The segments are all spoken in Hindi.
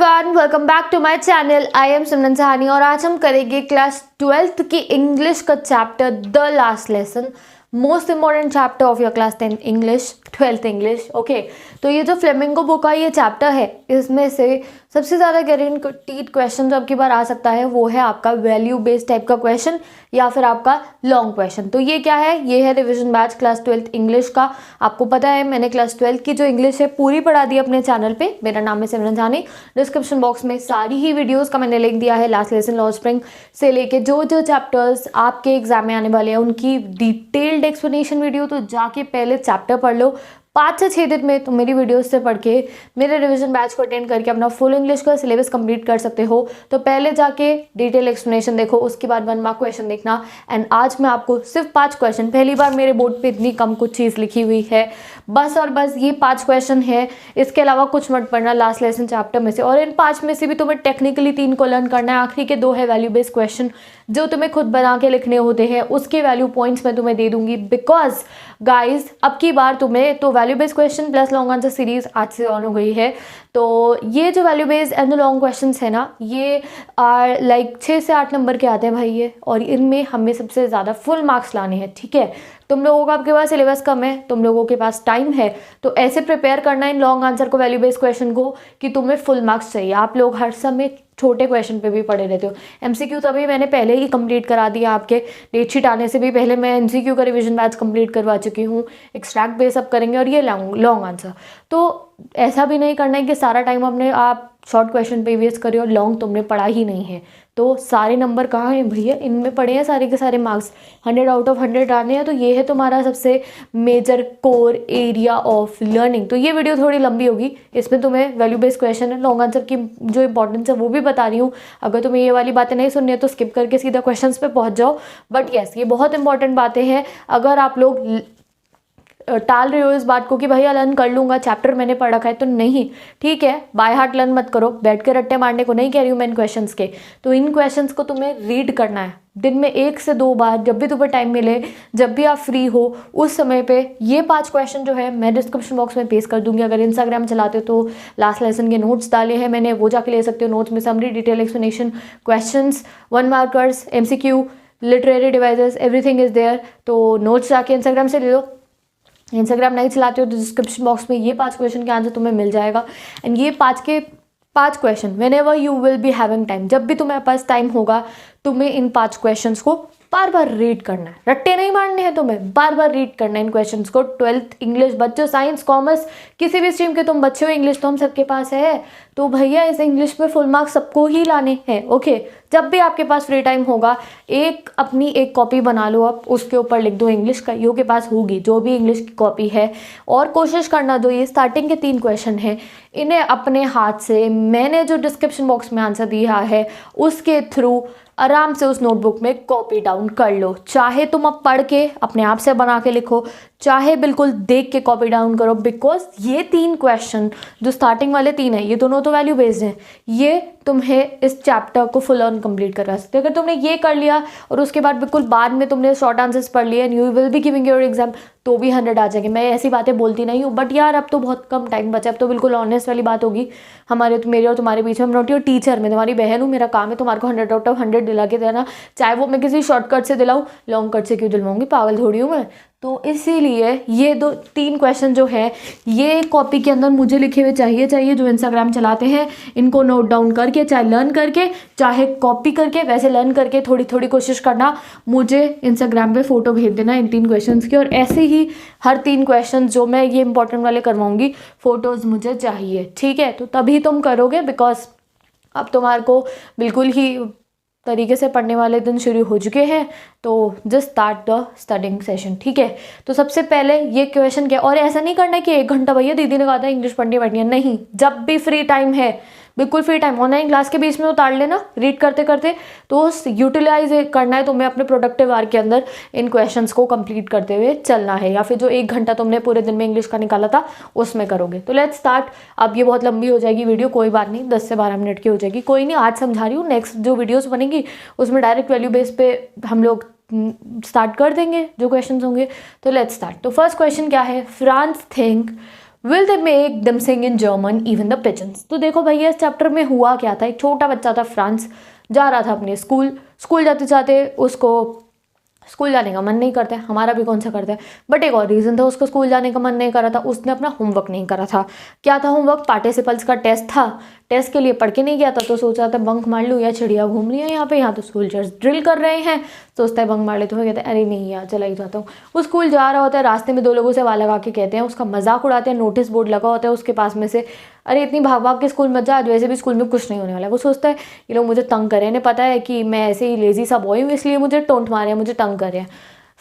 Everyone, welcome back to my channel. I am Simran Sahani और आज हम करेंगे क्लास 12th की इंग्लिश का chapter the last lesson, most important chapter of your class 10 English, 12th English. Okay, तो ये जो फ्लेमिंगो बुक का ये चैप्टर है, इसमें से सबसे ज़्यादा गारंटीड क्वेश्चन जो आपकी बार आ सकता है वो है आपका वैल्यू बेस्ड टाइप का क्वेश्चन या फिर आपका लॉन्ग क्वेश्चन। तो ये क्या है? ये है revision batch class 12th English का। आपको पता है मैंने क्लास 12th की जो इंग्लिश है पूरी पढ़ा दी अपने चैनल पे। मेरा नाम है सिमरन सहानी। डिस्क्रिप्शन बॉक्स में सारी ही वीडियोस का मैंने लिंक दिया है, लास्ट लेसन, लॉ स्प्रिंग से लेके जो जो चैप्टर्स आपके एग्जाम में आने वाले हैं उनकी डिटेल्ड एक्सप्लेनेशन वीडियो। तो जाके पहले चैप्टर पढ़ लो। 5 से 6 दिन में तुम मेरी वीडियोस से पढ़ के मेरे रिवीजन बैच को अटेंड करके अपना फुल इंग्लिश का सिलेबस कंप्लीट कर सकते हो। तो पहले जाके डिटेल एक्सप्लेनेशन देखो, उसके बाद 1 मार्क क्वेश्चन देखना। एंड आज मैं आपको सिर्फ 5 क्वेश्चन, पहली बार मेरे बोर्ड पे इतनी कम कुछ चीज़ लिखी हुई है, बस और बस ये 5 क्वेश्चन है। इसके अलावा कुछ मत पढ़ना लास्ट लेसन चैप्टर में से। और इन 5 में से भी तुम्हें टेक्निकली 3 को लर्न करना है। आखिरी के 2 है वैल्यू बेस्ड क्वेश्चन जो तुम्हें खुद बना के लिखने होते हैं, उसके वैल्यू पॉइंट्स मैं तुम्हें दे दूंगी। बिकॉज गाइज अब की बार तुम्हें तो value based question plus long answer series आज से ऑन हो गई है। तो ये जो value based and long questions है ना, ये आर लाइक 6 से 8 नंबर के आते हैं भाई ये, और इनमें हमें सबसे ज़्यादा फुल मार्क्स लाने हैं। ठीक है, तुम लोगों का आपके पास सिलेबस कम है, तुम लोगों के पास टाइम है, तो ऐसे प्रिपेयर करना इन लॉन्ग आंसर को, वैल्यू बेस्ड क्वेश्चन को, कि तुम्हें फुल मार्क्स चाहिए। आप लोग हर समय छोटे क्वेश्चन पे भी पढ़े रहते हो। एमसीक्यू तभी मैंने पहले ही कंप्लीट करा दिया, आपके डेट शीट आने से भी पहले मैं एमसीक्यू का रिवीजन बैच कंप्लीट करवा चुकी हूँ। एक्सट्रैक्ट बेस अप करेंगे और ये लॉन्ग आंसर। तो ऐसा भी नहीं करना है कि सारा टाइम अपने आप शॉर्ट क्वेश्चन पे वेस्ट करिए और लॉन्ग तुमने पढ़ा ही नहीं है। तो सारे नंबर कहाँ हैं भैया? इनमें पढ़े हैं सारे के सारे मार्क्स। 100 आउट ऑफ 100 आने हैं। तो ये है तुम्हारा सबसे major core area of learning. तो ये वीडियो थोड़ी लंबी होगी, इसमें तुम्हें वैल्यू बेस्ड क्वेश्चन है, लॉन्ग आंसर की जो इंपॉर्टेंस है वो भी बता रही हूँ। अगर तुम्हें ये वाली बातें नहीं सुननी है तो स्किप करके सीधा क्वेश्चन पे पहुँच जाओ। बट येस, ये बहुत इंपॉर्टेंट बातें हैं। अगर आप लोग टाल रहे हो इस बात को कि भैया लर्न कर लूँगा, चैप्टर मैंने पढ़ रखा है, तो नहीं, ठीक है, बाय हार्ट लर्न मत करो। बैठ के रट्टे मारने को नहीं कह रही हूँ मैं इन क्वेश्चंस के। तो इन क्वेश्चंस को तुम्हें रीड करना है दिन में 1 से 2 बार, जब भी तुम्हें टाइम मिले, जब भी आप फ्री हो उस समय पे। ये 5 क्वेश्चन जो है मैं डिस्क्रिप्शन बॉक्स में पेस्ट कर दूंगी। अगर इंस्टाग्राम चलाते हो तो लास्ट लेसन के नोट्स डाले हैं मैंने, वो जाके ले सकते हो। नोट्स में summary, detail explanation, questions, 1 markers, MCQ, literary devices, everything is there. तो नोट्स जाके इंस्टाग्राम से ले लो। इंस्टाग्राम नहीं चलाते हो तो डिस्क्रिप्शन बॉक्स में ये 5 क्वेश्चन के आंसर तुम्हें मिल जाएगा। एंड ये 5 के 5 question when ever you will be having time, जब भी तुम्हारे पास टाइम होगा, तुम्हें इन 5 क्वेश्चंस को बार बार रीड करना है। रट्टे नहीं मारने हैं तुम्हें, बार बार रीड करना है इन क्वेश्चंस को। 12th इंग्लिश बच्चों, साइंस, कॉमर्स, किसी भी स्ट्रीम के तुम बच्चे हो, इंग्लिश तो हम सबके पास है। तो भैया इस इंग्लिश में फुल मार्क्स सबको ही लाने हैं। ओके, जब भी आपके पास फ्री टाइम होगा अपनी एक कॉपी बना लो, आप उसके ऊपर लिख दो इंग्लिश का, यो के पास होगी जो भी इंग्लिश की कॉपी है। और कोशिश करना, जो ये स्टार्टिंग के 3 क्वेश्चन हैं, इन्हें अपने हाथ से मैंने जो डिस्क्रिप्शन बॉक्स में आंसर दिया है उसके थ्रू आराम से उस नोटबुक में कॉपी डाउन कर लो। चाहे तुम अब पढ़ के अपने आप से बना के लिखो, चाहे बिल्कुल देख के कॉपी डाउन करो। बिकॉज ये 3 क्वेश्चन जो स्टार्टिंग वाले 3 हैं, ये दोनों तो वैल्यू बेस्ड हैं, ये तुम्हें इस चैप्टर को फुल ऑन कंप्लीट करवा सकते हो। अगर तुमने ये कर लिया और उसके बाद बिल्कुल बाद में तुमने शॉर्ट आंसर्स पढ़ लिए and you will be giving your exam, तो भी 100 आ जाएंगे। मैं ऐसी बातें बोलती नहीं हूँ, बट यार अब तो बहुत कम टाइम बचा। अब तो बिल्कुल ऑनेस्ट वाली बात होगी हमारे, तो मेरे और तुम्हारे बीच में। नॉट योर टीचर, मैं तुम्हारी बहन हूँ। मेरा काम है तुम्हारे को 100 आउट ऑफ 100 दिला के देना, चाहे वो मैं किसी शॉर्टकट से दिलाऊँ। लॉन्ग कट से क्यों दिलवाऊंगी, पागल थोड़ी हूँ मैं। तो इसीलिए ये 3 क्वेश्चन जो है ये कॉपी के अंदर मुझे लिखे हुए चाहिए। जो इंस्टाग्राम चलाते हैं इनको नोट डाउन करके, चाहे लर्न करके, चाहे कॉपी करके, वैसे लर्न करके थोड़ी थोड़ी कोशिश करना, मुझे इंस्टाग्राम पे फोटो भेज देना इन 3 क्वेश्चंस की। और ऐसे ही हर 3 क्वेश्चन जो मैं ये इंपॉर्टेंट वाले करवाऊंगी, फोटोज़ मुझे चाहिए। ठीक है, तो तभी तुम करोगे। बिकॉज अब तुम्हारे को बिल्कुल ही तरीके से पढ़ने वाले दिन शुरू हो चुके हैं। तो just start the studying session. ठीक है, तो सबसे पहले ये क्वेश्चन क्या, और ऐसा नहीं करना कि 1 घंटा भैया दीदी ने कहा था इंग्लिश पढ़नी बैठनी है, नहीं। जब भी फ्री टाइम है, बिल्कुल फ्री टाइम, ऑनलाइन क्लास के बीच में उतार लेना रीड करते करते। तो यूटिलाइज करना है तुम्हें अपने प्रोडक्टिव आवर के अंदर, इन क्वेश्चंस को कंप्लीट करते हुए चलना है। या फिर जो 1 घंटा तुमने पूरे दिन में इंग्लिश का निकाला था उसमें करोगे। तो लेट्स स्टार्ट। अब ये बहुत लंबी हो जाएगी वीडियो, कोई बात नहीं, 10 से 12 मिनट की हो जाएगी, कोई नहीं। आज समझा रही हूँ, नेक्स्ट जो वीडियोज़ बनेंगी उसमें डायरेक्ट वैल्यू बेस पे हम लोग स्टार्ट कर देंगे जो क्वेश्चंस होंगे। तो लेट्स स्टार्ट। तो फर्स्ट क्वेश्चन क्या है? Franz think will they make them sing in German even the pigeons. तो देखो भैया इस चैप्टर में हुआ क्या था, एक छोटा बच्चा था फ्रांस, जा रहा था अपने स्कूल जाते जाते उसको स्कूल जाने का मन नहीं करता है, हमारा भी कौन सा करता है, बट एक और रीज़न था, उसको स्कूल जाने का मन नहीं कर रहा था, उसने अपना होमवर्क नहीं करा था। क्या था होमवर्क? पार्टिसिपल्स का टेस्ट था, टेस्ट के लिए पढ़ के नहीं गया था, तो सोचा था बंक मार लूँ, या चिड़िया घूम रही है यहाँ तो सोल्जर्स ड्रिल कर रहे हैं, सोचता है बंक मार ले, तो कहता है अरे नहीं यार चला ही जाता हूँ। वो स्कूल जा रहा होता है, रास्ते में 2 लोगों से वाला लगा के कहते हैं, उसका मजाक उड़ाते हैं, नोटिस बोर्ड लगा होता है उसके पास में से, अरे इतनी भाग भाग के स्कूल मत जा, आज वैसे भी स्कूल में कुछ नहीं होने वाला है। वो सोचता है ये लोग मुझे तंग कर रहे हैं, इन्हें पता है कि मैं ऐसे ही लेजी सा बॉय हूँ, इसलिए मुझे टोंट मारे हैं, मुझे तंग कर रहे हैं।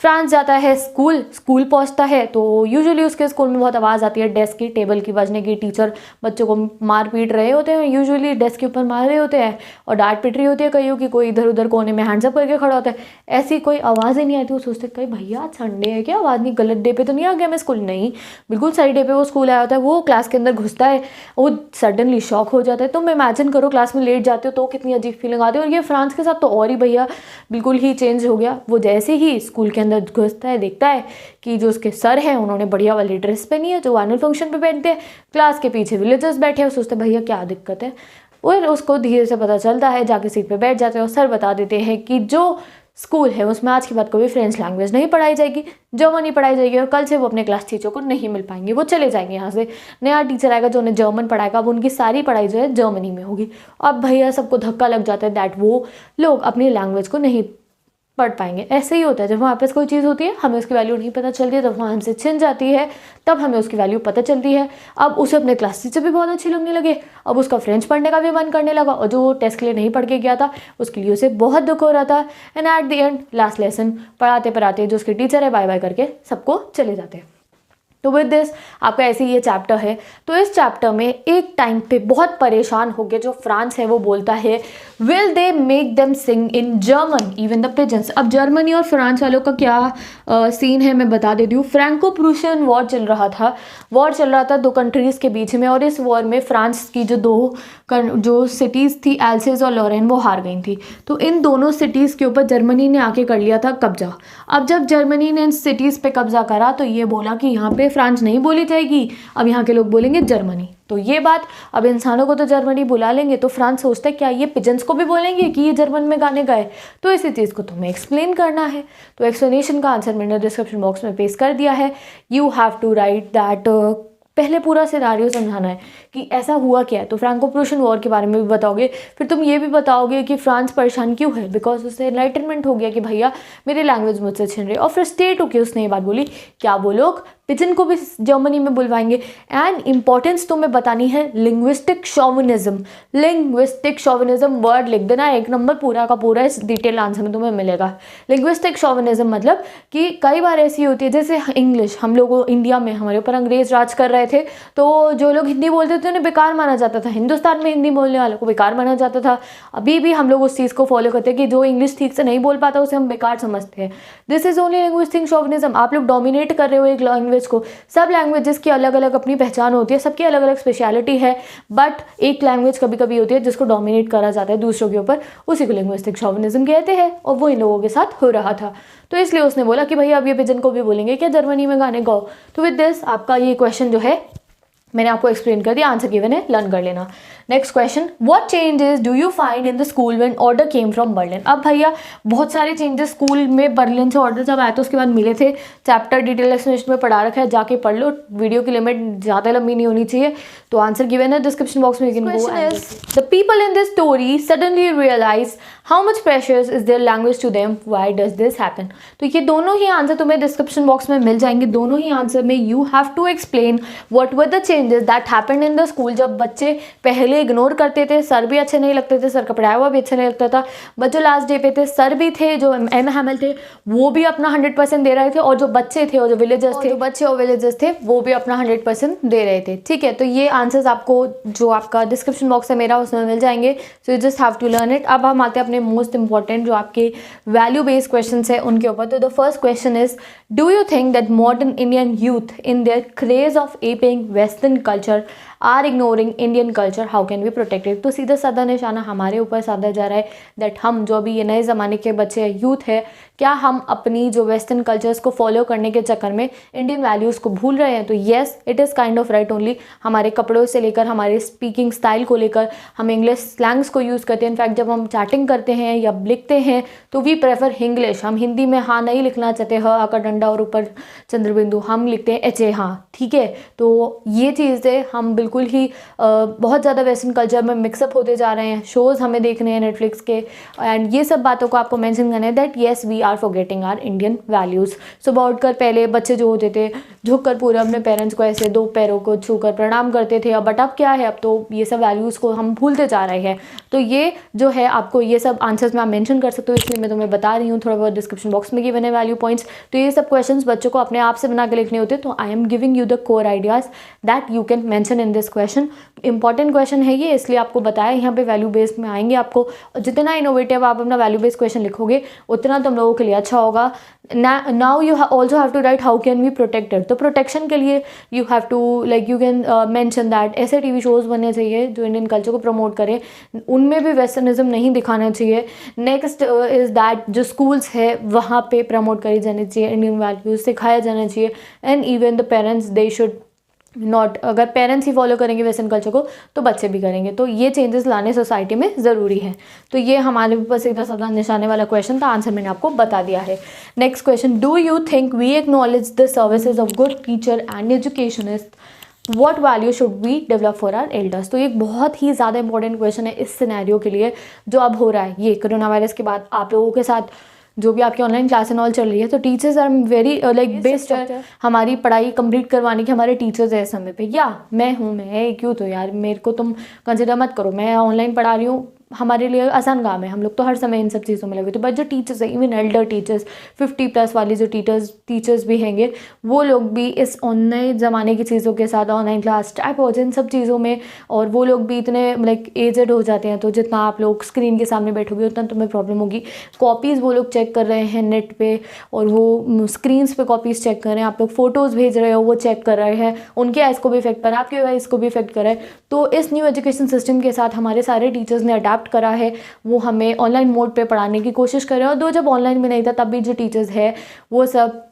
फ्रांस जाता है, स्कूल पहुंचता है, तो यूजुअली उसके स्कूल में बहुत आवाज़ आती है डेस्क की, टेबल की बजने की, टीचर बच्चों को मार पीट रहे होते हैं, यूजुअली डेस्क के ऊपर मार रहे होते हैं, और डांट पिट रही होती है कईयों की, कोई इधर उधर कोने में हैंड्स अप करके खड़ा होता है, ऐसी कोई आवाज़ ही नहीं आती। वो सोचते कहीं भैया संडे है क्या, आवाज़ नहीं, गलत डे पे तो नहीं आ गया मैं स्कूल? नहीं, बिल्कुल सही डे पे वो स्कूल आया होता है। वो क्लास के अंदर घुसता है, वो सडनली शॉक हो जाता है। तुम इमेजिन करो क्लास में लेट जाते हो तो कितनी अजीब फीलिंग आती है, और ये फ्रांस के साथ तो और ही भैया बिल्कुल ही चेंज हो गया। वो जैसे ही स्कूल के अंदर घुसता है, देखता है कि जो उसके सर हैं उन्होंने बढ़िया वाली ड्रेस पहनी है जो एनुअल फंक्शन पे पहनते हैं, क्लास के पीछे विलेजर्स बैठे हैं। सोचते भैया क्या दिक्कत है, और उसको धीरे से पता चलता है, जाके सीट पे बैठ जाते हैं, और सर बता देते हैं कि जो स्कूल है उसमें आज के बाद कभी फ्रेंच लैंग्वेज नहीं पढ़ाई जाएगी, जर्मन ही पढ़ाई जाएगी, और कल से वो अपने क्लास टीचर को नहीं मिल पाएंगे, वो चले जाएंगे यहाँ से। नया टीचर आएगा जो उन्हें जर्मन पढ़ाएगा, अब उनकी सारी पढ़ाई जो है जर्मनी में होगी। अब भैया सबको धक्का लग जाता है दैट वो लोग अपनी लैंग्वेज को नहीं पढ़ पाएंगे। ऐसे ही होता है, जब हमारे पास कोई चीज़ होती है हमें उसकी वैल्यू नहीं पता चलती है, जब वहाँ हमसे छिन जाती है तब हमें उसकी वैल्यू पता चलती है। अब उसे अपने क्लास टीचर भी बहुत अच्छे लगने लगे, अब उसका फ्रेंच पढ़ने का भी मन करने लगा, और जो टेस्ट के लिए नहीं पढ़ के गया था उसके लिए उसे बहुत दुख हो रहा था। And at the end last lesson पढ़ाते पढ़ाते जो उसके टीचर है बाय बाय करके सबको चले जाते हैं। तो विद दिस आपका ऐसे ही ये चैप्टर है। तो इस चैप्टर में एक टाइम पे बहुत परेशान हो गया जो फ्रांस है, वो बोलता है will they make them sing in German even the pigeons. अब जर्मनी और फ्रांस वालों का क्या सीन है मैं बता देती हूँ। फ्रैंको प्रूशियन वॉर चल रहा था 2 कंट्रीज़ के बीच में, और इस वॉर में फ्रांस की जो सिटीज़ थी एल्सेस और लॉरेन वो हार गई थी। तो इन दोनों सिटीज़ के ऊपर जर्मनी ने आके कर लिया था कब्जा। अब जब जर्मनी ने इन सिटीज़ पे कब्जा करा तो ये बोला कि यहाँ पे फ्रांस नहीं बोली जाएगी, अब यहाँ के लोग बोलेंगे जर्मनी। तो ये बात, अब इंसानों को तो जर्मनी बुला लेंगे, तो फ्रांस सोचता है क्या ये पिजन्स को भी बोलेंगे कि ये जर्मन में गाने गाए? तो इसी चीज़ को तुम्हें एक्सप्लेन करना है। तो एक्सप्लेनेशन का आंसर मैंने डिस्क्रिप्शन बॉक्स में पेस्ट कर दिया है। You have to write that, पहले पूरा सिनारियो समझाना है कि ऐसा हुआ क्या है। तो फ्रैंको प्रूशियन वॉर के बारे में भी बताओगे, फिर तुम ये भी बताओगे कि फ्रांस परेशान क्यों है, बिकॉज उससे एनलाइटनमेंट हो गया कि भैया मेरी लैंग्वेज मुझसे छिन रही, और फ्रस्ट्रेट होकर उसने ये बात बोली क्या वो लोग पिजन को भी जर्मनी में बुलवाएंगे। एंड इंपॉर्टेंस तुम्हें बतानी है लिंग्विस्टिक शॉविनिज्म वर्ड लिख देना, 1 नंबर पूरा का पूरा इस डिटेल आंसर में तुम्हें मिलेगा। लिंग्विस्टिक शॉविनिज्म मतलब कि कई बार ऐसी होती है, जैसे इंग्लिश, हम लोग इंडिया में हमारे ऊपर अंग्रेज राज कर रहे थे, तो जो लोग हिंदी बोलते थे उन्हें बेकार माना जाता था, हिंदुस्तान में हिंदी बोलने वालों को बेकार माना जाता था। अभी भी हम लोग उस चीज़ को फॉलो करते हैं कि जो इंग्लिश ठीक से नहीं बोल पाता उसे हम बेकार समझते हैं। This is only linguistic chauvinism. आप लोग डोमिनेट कर रहे हो एक लैंग्वेज को। सब लैंग्वेजेस की अलग अलग अपनी पहचान होती है, सबकी अलग अलग स्पेशलिटी है, बट एक लैंग्वेज कभी कभी होती है जिसको डोमिनेट करा जाता है दूसरों के ऊपर, उसी को लिंग्विस्टिक शॉविनिज्म कहते हैं, और वो इन लोगों के साथ हो रहा था। तो इसलिए उसने बोला कि भैया अब ये पिजन को भी बोलेंगे क्या जर्मनी में गाने गाओ। तो विद दिस आपका ये क्वेश्चन जो है मैंने आपको एक्सप्लेन कर दिया, आंसर गिवन है, लर्न कर लेना। Next question, what changes do you find in the school when order came from Berlin. अब भैया बहुत सारे चेंजेस स्कूल में बर्लिन से ऑर्डर जब आया तो उसके बाद मिले थे। चैप्टर डिटेल एक्सप्लेनेशन में पढ़ा रखा है, जाके पढ़ लो, वीडियो की लिमिट ज़्यादा लंबी नहीं होनी चाहिए। तो आंसर गिवन है डिस्क्रिप्शन बॉक्स में, the people in this story suddenly realize how much pressures is their language to them, why does this happen. तो ये दोनों ही आंसर तुम्हें डिस्क्रिप्शन बॉक्स में मिल जाएंगे। दोनों ही आंसर में you have to explain what were the changes that happened in the school. जब बच्चे पहले इग्नोर करते थे, सर भी अच्छे नहीं लगते थे, सर का पढ़ाया हुआ भी अच्छा नहीं लगता था, बट जो लास्ट डे पे थे सर भी थे, जो एम हैमल थे वो भी अपना 100% दे रहे थे, और जो बच्चे थे और जो विलेजर्स थे, बच्चे और विलेजर्स थे वो भी अपना 100% दे रहे थे। ठीक है, तो ये आंसर्स आपको जो आपका डिस्क्रिप्शन बॉक्स है मेरा उसमें मिल जाएंगे। So you just have to learn it. अब हम आते हैं अपने मोस्ट इंपॉर्टेंट जो आपके वैल्यू बेस्ड क्वेश्चन है उनके ऊपर। तो the first question is, do you think that modern Indian youth in their craze of aping western culture are ignoring Indian culture, how can we protect it. तो सीधा साधा निशाना हमारे ऊपर साधा जा रहा है दैट हम जो अभी ये नए ज़माने के बच्चे हैं, यूथ है, क्या हम अपनी जो वेस्टर्न कल्चर्स को फॉलो करने के चक्कर में इंडियन वैल्यूज़ को भूल रहे हैं। तो yes, it is kind of right only. हमारे कपड़ों से लेकर हमारे स्पीकिंग स्टाइल को लेकर हम इंग्लिश स्लैंग्स को यूज़ करते हैं। इनफैक्ट जब हम चैटिंग करते हैं या लिखते हैं तो वी प्रेफर इंग्लिश। हम हिंदी में हाँ नहीं लिखना चाहते, ह आका डंडा और ऊपर चंद्रबिंदु, हम लिखते हैं एच ए हाँ, ठीक है। तो ये चीज़ें हम बिल्कुल ही बहुत ज़्यादा वेस्टर्न कल्चर में मिक्सअप होते जा रहे हैं। शोज़ हमें देखने हैं नेटफ्लिक्स के, एंड ये सब बातों को आपको मेंशन करना है that yes we are forgetting our Indian values. सुबह उठकर पहले बच्चे जो होते थे झुककर पूरे अपने पेरेंट्स को ऐसे 2 पैरों को छूकर प्रणाम करते थे, बट अब क्या है, अब तो ये सब वैल्यूज़ को हम भूलते जा रहे हैं। तो ये जो है आपको ये सब आंसर्स में आप मेंशन कर सकते हो, इसलिए मैं तुम्हें बता रही हूँ। थोड़ा बहुत डिस्क्रिप्शन बॉक्स में गिवन है वैल्यू पॉइंट्स। तो ये सब क्वेश्चंस बच्चों को अपने आप से बना के लिखने होते हैं। तो I am giving you the core ideas that you can mention in this question. Important question है ये, इसलिए आपको बताया। यहाँ पे वैल्यू बेस्ड में आएंगे आपको, जितना इनोवेटिव आप अपना वैल्यू बेस्ड क्वेश्चन लिखोगे उतना तुम लोगों के लिए अच्छा होगा। Now you also have to write how can we protect it. तो प्रोटेक्शन के लिए you have to like you can mention that ऐसे टीवी शोज़ बनने चाहिए जो इंडियन कल्चर को प्रमोट करें, उनमें भी वेस्टर्निज्म नहीं दिखाना चाहिए। नेक्स्ट इज़ दैट जो स्कूल्स है वहाँ पे प्रमोट करी जानी चाहिए, इंडियन वैल्यूज़ सिखाया जाना चाहिए। And even the parents they should not, अगर पेरेंट्स ही फॉलो करेंगे वेस्टर्न कल्चर को तो बच्चे भी करेंगे। तो ये चेंजेस लाने सोसाइटी में ज़रूरी है। तो ये हमारे ऊपर सीधा साधा निशाने वाला क्वेश्चन था, आंसर मैंने आपको बता दिया है। Next question, do you think we acknowledge the services of good teacher and educationist, what value should we develop for our elders. तो ये एक बहुत ही ज़्यादा इंपॉर्टेंट क्वेश्चन है इस सिनेरियो के लिए जो अब हो रहा है। ये कोरोना वायरस के बाद आप लोगों के साथ जो भी आपकी ऑनलाइन क्लास एंड ऑल चल रही है, तो teachers are very like best हमारी पढ़ाई कंप्लीट करवाने के हमारे टीचर्स है इस समय पे। या मैं हूँ, मैं क्यों, तो यार मेरे को तुम कंसिडर मत करो, मैं ऑनलाइन पढ़ा रही हूँ, हमारे लिए आसान काम है, हम लोग तो हर समय इन सब चीज़ों में लगे। तो बट जो टीचर्स है, इवन एल्डर टीचर्स 50+ वाली जो टीचर्स भी हैंगे, वो लोग भी इस नए ज़माने की चीज़ों के साथ ऑनलाइन क्लास टाइप हो इन सब चीज़ों में, और वो लोग भी इतने लाइक एजड हो जाते हैं। तो जितना आप लोग स्क्रीन के सामने बैठोगे उतना तुम्हें प्रॉब्लम होगी। कॉपीज़ वो लोग चेक कर रहे हैं नेट पे, और वो स्क्रीन्स पे कॉपीज़ चेक कर रहे हैं, आप लोग फ़ोटोज़ भेज रहे हो वो चेक कर रहे हैं, उनके आइज़ को भी इफेक्ट कर रहा है, आपके आइज़ को भी इफेक्ट कर रहा है। तो इस न्यू एजुकेशन सिस्टम के साथ हमारे सारे टीचर्स ने अडाप्ट करा है, वो हमें ऑनलाइन मोड पे पढ़ाने की कोशिश कर रहे हैं। और दो जब ऑनलाइन में नहीं था तब भी जो टीचर्स है वो सब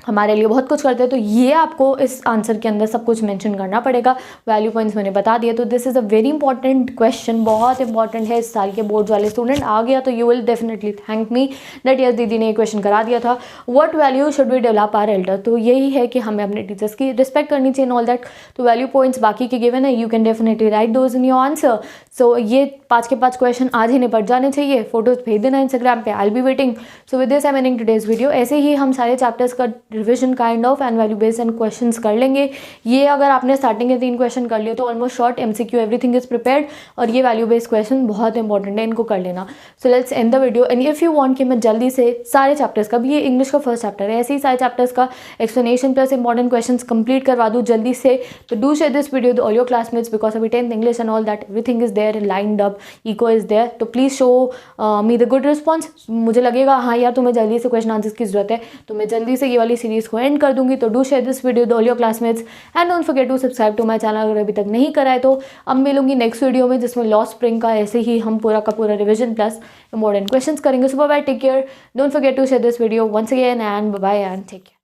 हमारे लिए बहुत कुछ करते हैं। तो ये आपको इस आंसर के अंदर सब कुछ मेंशन करना पड़ेगा। वैल्यू पॉइंट्स मैंने बता दिया। तो this is a very important question, बहुत इंपॉर्टेंट है। इस साल के बोर्ड वाले स्टूडेंट आ गया तो you will definitely thank me that yes दीदी ने ये क्वेश्चन करा दिया था। What value should we develop our elder. तो यही है कि हमें अपने टीचर्स की रिस्पेक्ट करनी चाहिए, ऑल दैट। तो वैल्यू पॉइंट्स बाकी के गिवन है, you can definitely write those in your answer. So ये 5 के 5 क्वेश्चन आज ही निपट जाने चाहिए। फोटोज भेज देना इंस्टाग्राम पे, I will be waiting. So with this I am ending today's video. ऐसे ही हम सारे चैप्टर्स का revision kind of and value based and questions कर लेंगे। ये अगर आपने स्टार्टिंग के 3 क्वेश्चन कर लिए तो almost short MCQ everything is prepared, और ये वैल्यू बेस्ड क्वेश्चन बहुत इंपॉर्टेंट है, इनको कर लेना। So let's end the video. And if you want कि मैं जल्दी से सारे चैप्टर्स का, भी ये इंग्लिश का फर्स्ट चैप्टर है, ऐसे ही सारे चैप्टर्स का explanation plus important question complete करवा दूँ जल्दी से, तो do share this video with all your classmates, because अभी 10th English and all that everything is there lined up, echo is there. तो please show me the good response. मुझे लगेगा हाँ यार तुम्हें जल्दी से क्वेश्चन आंसर्स की जरूरत है, तो मैं जल्दी से ये वाली सीरीज को एंड कर दूंगी। तो do share this video with all your classmates and don't forget to subscribe to my channel अगर अभी तक नहीं करा है तो। अब मिलूंगी नेक्स्ट वीडियो में जिसमें लॉ स्प्रिंग का ऐसे ही हम पूरा का पूरा रिविजन प्लस इंपॉर्टेंट क्वेश्चंस करेंगे। So bye, take care, don't forget to share this video once again and bye bye and take care.